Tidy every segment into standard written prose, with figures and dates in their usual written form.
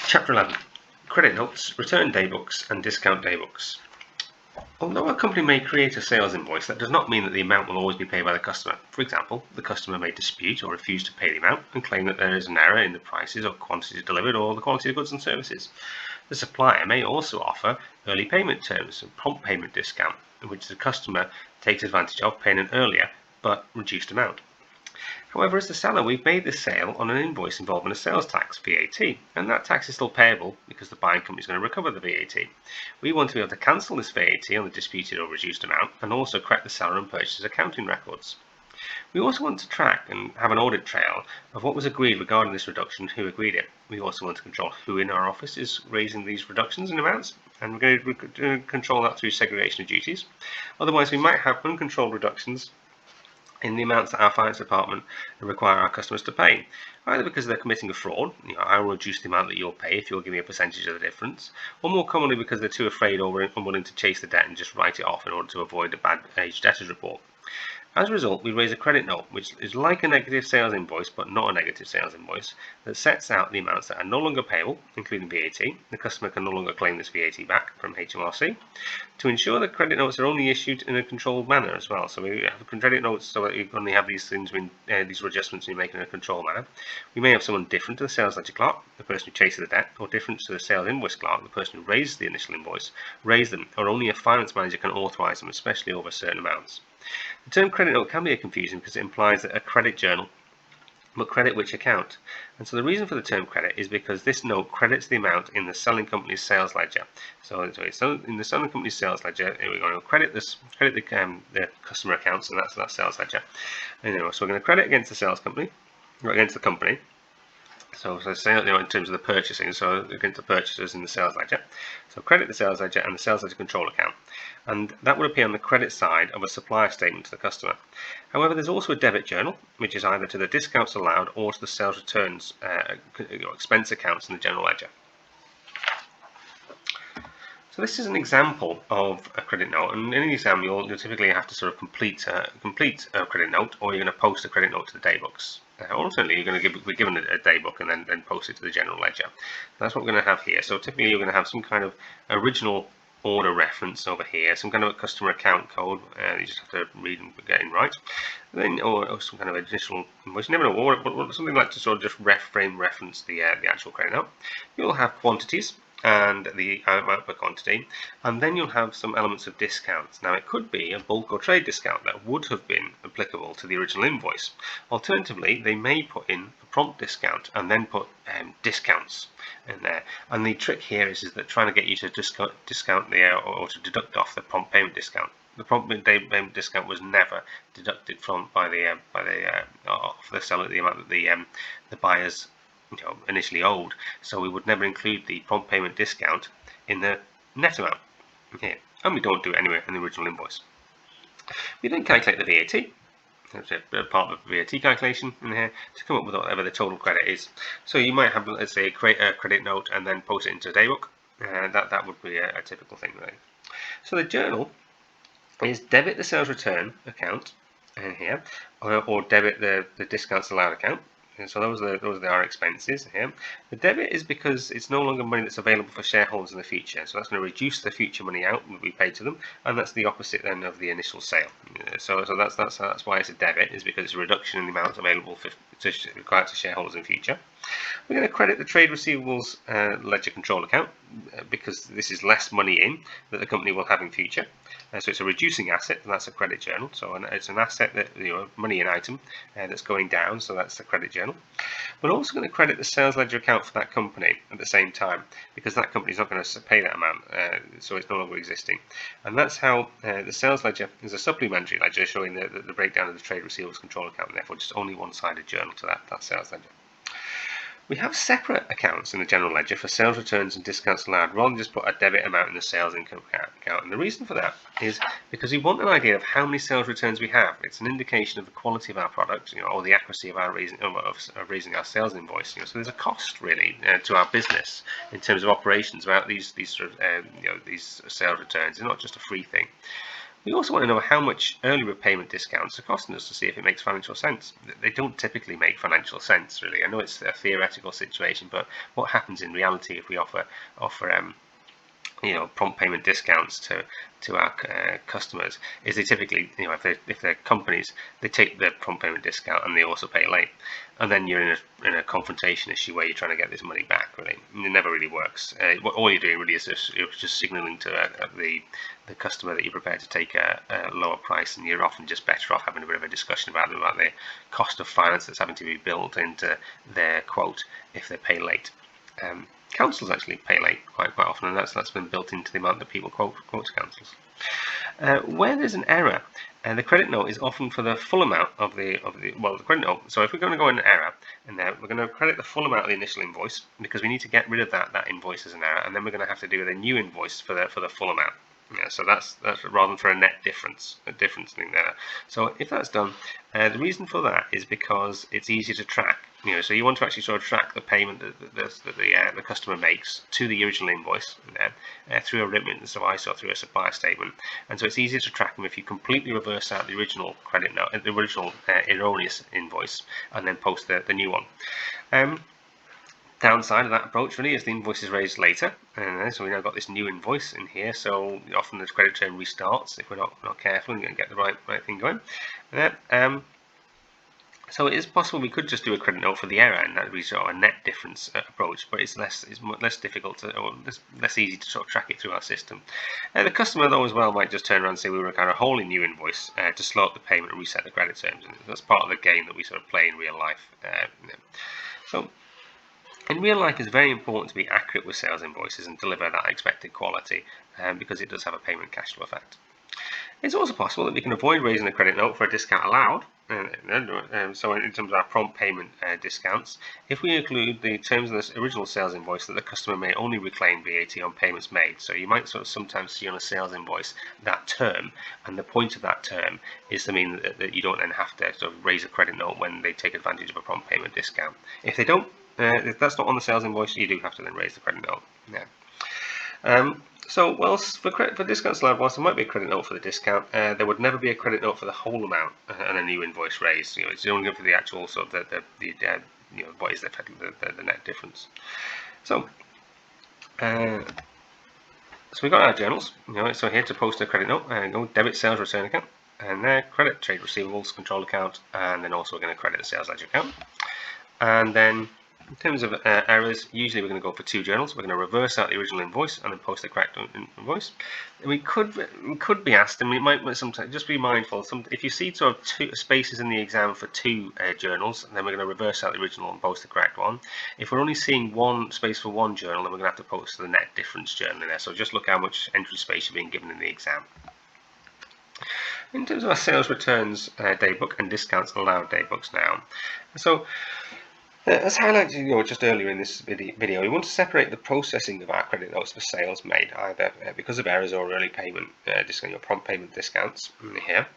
Chapter 11. Credit notes, return daybooks and discount daybooks. Although a company may create a sales invoice, that does not mean that the amount will always be paid by the customer. For example, the customer may dispute or refuse to pay the amount and claim that there is an error in the prices or quantities delivered or the quality of goods and services. The supplier may also offer early payment terms and prompt payment discount, in which the customer takes advantage of paying an earlier but reduced amount. However, as the seller, we've made this sale on an invoice involving a sales tax, VAT, and that tax is still payable because the buying company is going to recover the VAT. We want to be able to cancel this VAT on the disputed or reduced amount and also correct the seller and purchaser's accounting records. We also want to track and have an audit trail of what was agreed regarding this reduction and who agreed it. We also want to control who in our office is raising these reductions in amounts, and we're going to control that through segregation of duties. Otherwise, we might have uncontrolled reductions in the amounts that our finance department require our customers to pay, either because they're committing a fraud, I will reduce the amount that you'll pay if you'll give me a percentage of the difference, or more commonly because they're too afraid or unwilling to chase the debt and just write it off in order to avoid a bad aged debtors report. As a result, we raise a credit note, which is like a negative sales invoice, but not a negative sales invoice, that sets out the amounts that are no longer payable, including VAT. The customer can no longer claim this VAT back from HMRC. To ensure that credit notes are only issued in a controlled manner as well. So we have credit notes so that you only have these things when these adjustments when you make in a controlled manner. We may have someone different to the sales ledger clerk, the person who chases the debt, or different to the sales invoice clerk, the person who raises the initial invoice, raise them, or only a finance manager can authorize them, especially over certain amounts. The term credit note can be confusing because it implies that a credit journal, but credit which account? And so the reason for the term credit is because this note credits the amount in the selling company's sales ledger. So in the selling company's sales ledger, we're going to credit the customer accounts, and that's that sales ledger. And so we're going to credit against the sales company, or against the company. So sale, in terms of the purchasing, so against the purchasers in the sales ledger. So credit the sales ledger and the sales ledger control account, and that would appear on the credit side of a supplier statement to the customer. However, there's also a debit journal, which is either to the discounts allowed or to the sales returns expense accounts in the general ledger. So this is an example of a credit note, and in the exam you'll typically have to sort of complete a credit note, or you're going to post a credit note to the daybooks. Ultimately, you're going to be given a daybook and then post it to the general ledger. That's what we're going to have here. So typically you're going to have some kind of original order reference over here, some kind of a customer account code, you just have to read and get it right. And then, or some kind of additional invoice. You never know, but something like to sort of just frame reference the actual credit note. You'll have quantities and the amount per quantity, and then you'll have some elements of discounts. Now it could be a bulk or trade discount that would have been applicable to the original invoice. Alternatively, they may put in a prompt discount and then put discounts in there. And the trick here is that trying to get you to discount the or to deduct off the prompt payment discount. The prompt payment discount was never deducted by the seller, the amount that the buyers initially owed, so we would never include the prompt payment discount in the net amount here, and we don't do it anywhere in the original invoice. We then calculate the VAT. That's a part of the VAT calculation in here to come up with whatever the total credit is. So you might have, let's say, create a credit note and then post it into a daybook. That would be a typical thing there. So the journal is debit the sales return account in here, or debit the discounts allowed account. And so those are our expenses here. The debit is because it's no longer money that's available for shareholders in the future. So that's going to reduce the future money out that we pay to them, and that's the opposite then of the initial sale. So that's why it's a debit, is because it's a reduction in the amount available required to shareholders in future. We're going to credit the trade receivables ledger control account because this is less money in that the company will have in future. So it's a reducing asset, and that's a credit journal. So it's an asset that money in item that's going down. So that's the credit journal. We're also going to credit the sales ledger account for that company at the same time, because that company is not going to pay that amount, so it's no longer existing. And that's how the sales ledger is a supplementary ledger showing the breakdown of the trade receivables control account, and therefore just only one-sided journal to that sales ledger. We have separate accounts in the general ledger for sales returns and discounts allowed, rather than just put a debit amount in the sales income account. And the reason for that is because we want an idea of how many sales returns we have. It's an indication of the quality of our product, or the accuracy of our raising our sales invoice. So there's a cost really to our business in terms of operations about these sales returns. It's not just a free thing. We also want to know how much early repayment discounts are costing us to see if it makes financial sense. They don't typically make financial sense, really. I know it's a theoretical situation, but what happens in reality if we offer prompt payment discounts to our customers is they typically, if they're companies, they take the prompt payment discount and they also pay late, and then you're in a confrontation issue where you're trying to get this money back. Really, it never really works. All you're doing really is just signaling to the customer that you're prepared to take a lower price, and you're often just better off having a bit of a discussion about the cost of finance that's having to be built into their quote if they pay late. Councils actually pay late quite often, and that's been built into the amount that people quote to councils. Where there's an error, the credit note is often for the full amount of the credit note. So if we're going to go in an error, and we're going to credit the full amount of the initial invoice because we need to get rid of that invoice as an error, and then we're going to have to do a new invoice for the full amount. So that's rather than for a net difference, thing there. So if that's done, the reason for that is because it's easier to track. So you want to actually sort of track the payment that the customer makes to the original invoice through a remittance device or through a supplier statement, and so it's easier to track them if you completely reverse out the original credit note, the original erroneous invoice, and then post the new one. Downside of that approach really is the invoice is raised later, and so we now got this new invoice in here. So often the credit term restarts if we're not careful and get the right thing going. So it is possible we could just do a credit note for the error, and that would be sort of a net difference approach, but it's less difficult or less easy to sort of track it through our system. The customer though as well might just turn around and say we were kind of a wholly new invoice to slow up the payment and reset the credit terms, and that's part of the game that we sort of play in real life. So in real life, it's very important to be accurate with sales invoices and deliver that expected quality, because it does have a payment cash flow effect. It's also possible that we can avoid raising a credit note for a discount allowed. So in terms of our prompt payment discounts, if we include the terms of this original sales invoice that the customer may only reclaim VAT on payments made. So you might sort of sometimes see on a sales invoice that term, and the point of that term is to mean that you don't then have to sort of raise a credit note when they take advantage of a prompt payment discount. If they don't, if that's not on the sales invoice, you do have to then raise the credit note. So whilst for discounts allowed, whilst there might be a credit note for the discount, there would never be a credit note for the whole amount and a new invoice raised. It's only for the actual sort of what is the net difference. So we've got our journals. So here to post a credit note, go debit sales return account, and credit trade receivables control account, and then also we're going to credit the sales ledger account. And then in terms of errors, usually we're going to go for two journals. We're going to reverse out the original invoice and then post the correct invoice. And we could be asked, and we might sometimes just be mindful. If you see sort of two spaces in the exam for two journals, then we're going to reverse out the original and post the correct one. If we're only seeing one space for one journal, then we're going to have to post the net difference journal in there. So just look how much entry space you're being given in the exam. In terms of our sales returns daybook and discounts allowed daybooks now. So as highlighted just earlier in this video, we want to separate the processing of our credit notes for sales made either because of errors or early payment discount or prompt payment discounts here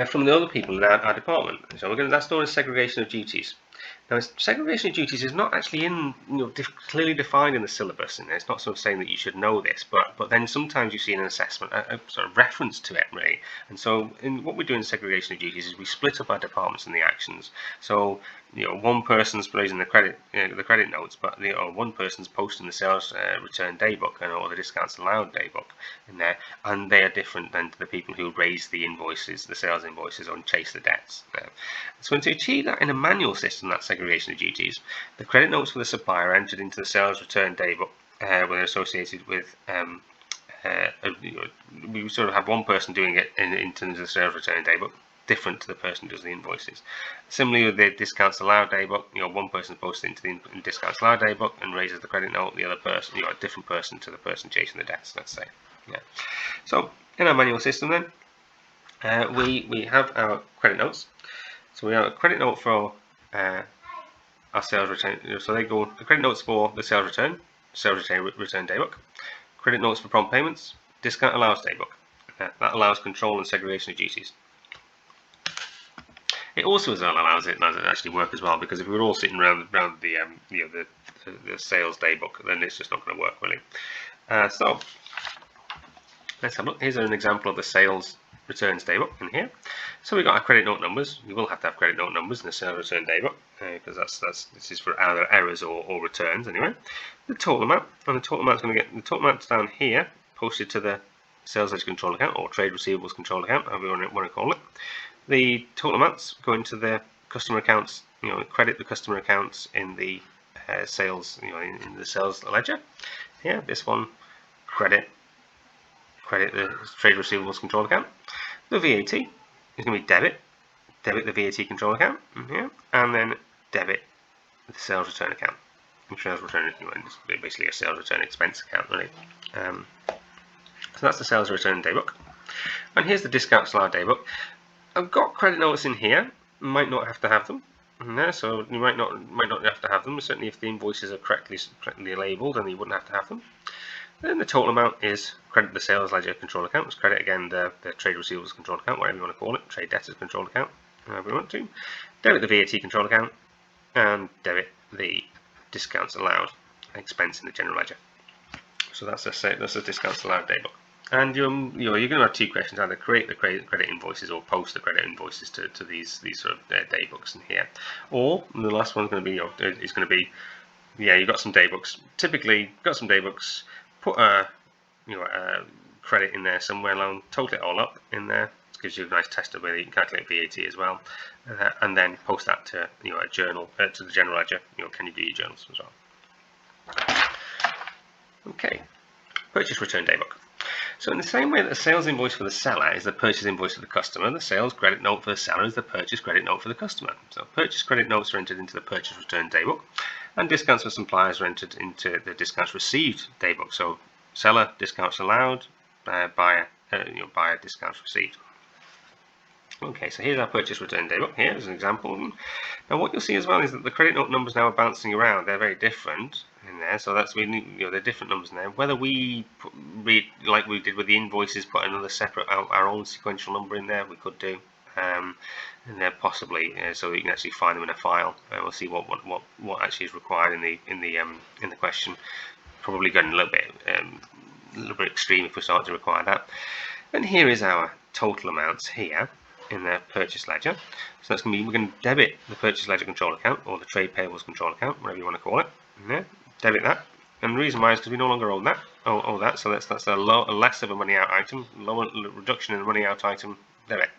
from the other people in our department. So that's known as segregation of duties. Now, segregation of duties is not actually clearly defined in the syllabus, and it's not sort of saying that you should know this, but then sometimes you see in an assessment a sort of reference to it, really. And so, what we do in segregation of duties is we split up our departments and the actions. So, one person's raising the credit notes, but one person's posting the sales return daybook or the discounts allowed daybook in there, and they are different than the people who raise the invoices, the sales invoices, or chase the debts. So, to achieve that in a manual system, that segregation of duties, the credit notes for the supplier are entered into the sales return daybook when they're associated with. We sort of have one person doing it in terms of the sales return daybook, different to the person who does the invoices. Similarly with the discounts allowed daybook, one person posts into the discounts allowed daybook and raises the credit note. The other person, a different person to the person chasing the debts. Let's say. So in our manual system, then we have our credit notes. So we have a credit note for our sales return. So they go the credit notes for the sales return daybook, credit notes for prompt payments, discount allows daybook. That allows control and segregation of duties. It also as well allows it actually work as well, because if we were all sitting around the sales daybook, then it's just not going to work really. So Let's have a look. Here's an example of the sales returns daybook in here. So we've got our credit note numbers. You will have to have credit note numbers in the sales return daybook because this is for either errors or returns anyway. The total amount, and the total amount's going to get the total amount's down here, posted to the sales ledger control account or trade receivables control account, however you want to call it. The total amounts go into the customer accounts. Credit the customer accounts in the sales, in the sales ledger. Here, this one, credit the trade receivables control account. The VAT is going to be debit the VAT control account, and then debit the sales return account. Sales return is basically a sales return expense account, really. So that's the sales return daybook. And here's the discounts allowed daybook. I've got credit notes in here. Might not have to have them. So you might not have to have them. Certainly, if the invoices are correctly labelled, then you wouldn't have to have them. Then the total amount is credit the sales ledger control account. Let's credit again the trade receivables control account, whatever you want to call it, trade debtors control account, however you want to. Debit the VAT control account, and debit the discounts allowed expense in the general ledger. So that's a discounts allowed daybook. And you're going to have two questions: either create the credit invoices or post the credit invoices to these sort of daybooks in here. Or the last one's going to be you've got some daybooks. Typically, you've got some daybooks. Put a credit in there somewhere along, total it all up in there. It gives you a nice tester where you can calculate VAT as well, and then post that to a journal to the general ledger. Can you do your journals as well? Okay, purchase return daybook. So in the same way that the sales invoice for the seller is the purchase invoice for the customer, the sales credit note for the seller is the purchase credit note for the customer. So purchase credit notes are entered into the purchase return daybook, and discounts for suppliers are entered into the discounts received daybook. So seller discounts allowed, buyer discounts received. Okay, so here's our purchase return daybook. Here is an example. Now what you'll see as well is that the credit note numbers now are bouncing around. They're very different in there, so that's they're different numbers in there. Whether we read like we did with the invoices, put another separate our own sequential number in there, we could do, and there possibly so you can actually find them in a file. We'll see what actually is required in the question. Probably getting a little bit extreme if we start to require that. And here is our total amounts here in the purchase ledger. So that's going to be, we're going to debit the purchase ledger control account or the trade payables control account, whatever you want to call it. Debit that. And the reason why is because we no longer own that. Owe that. So that's a less of a money out item, lower reduction in the money out item debit.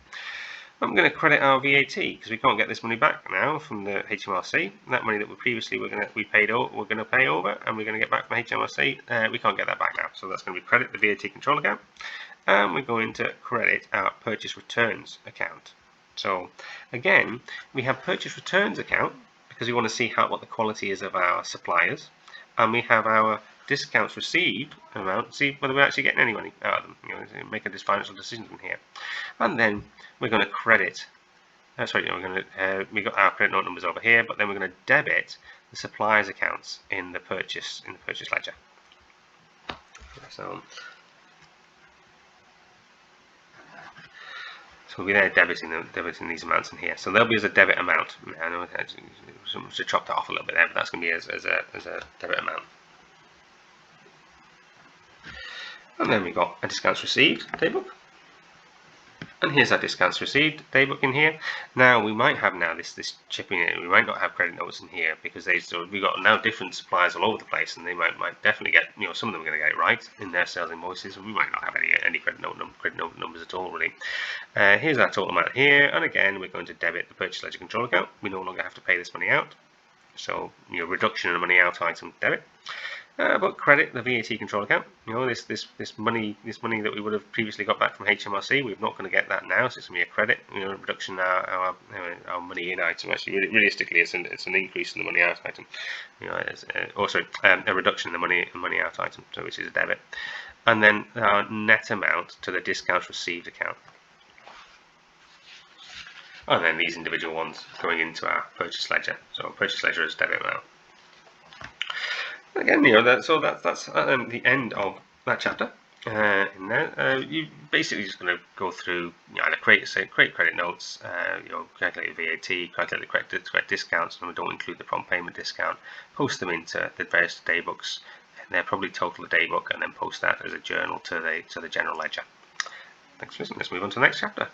I'm going to credit our VAT because we can't get this money back now from the HMRC. That money that we previously we're going to pay over, and we're going to get back from HMRC. We can't get that back now, so that's going to be credit the VAT control account, and we're going to credit our purchase returns account. So again, we have purchase returns account because we want to see what the quality is of our suppliers, and we have our discounts received amount, see whether we're actually getting any money out of them, make a financial decision from here. And then we're going to credit, we got our credit note numbers over here, but then we're going to debit the suppliers accounts in the purchase ledger. So we'll be there debiting these amounts in here. So there'll be as a debit amount. I know I should chop that off a little bit there, but that's going to be as a debit amount. And then we've got a discounts received daybook. And here's our discounts received daybook in here. Now we might have this chipping in. We might not have credit notes in here because we've got now different suppliers all over the place, and they might definitely get, some of them are going to get it right in their sales invoices, and we might not have any credit note numbers at all really. Here's our total amount here, and again we're going to debit the purchase ledger control account. We no longer have to pay this money out, so reduction in the money out item debit. But credit the VAT control account. This money that we would have previously got back from HMRC, we're not going to get that now, so it's going to be a credit. Reduction in our money in item. Actually, realistically, it's an increase in the money out item. Also a reduction in the money out item, so which is a debit. And then our net amount to the discounts received account. And then these individual ones going into our purchase ledger. So purchase ledger is debit amount. Again, that's the end of that chapter. In there, you basically just going to go through either create credit notes, calculate VAT, calculate the correct discounts, and we don't include the prompt payment discount. Post them into the various daybooks, they'll probably total the daybook and then post that as a journal to the general ledger. Thanks for listening. Let's move on to the next chapter.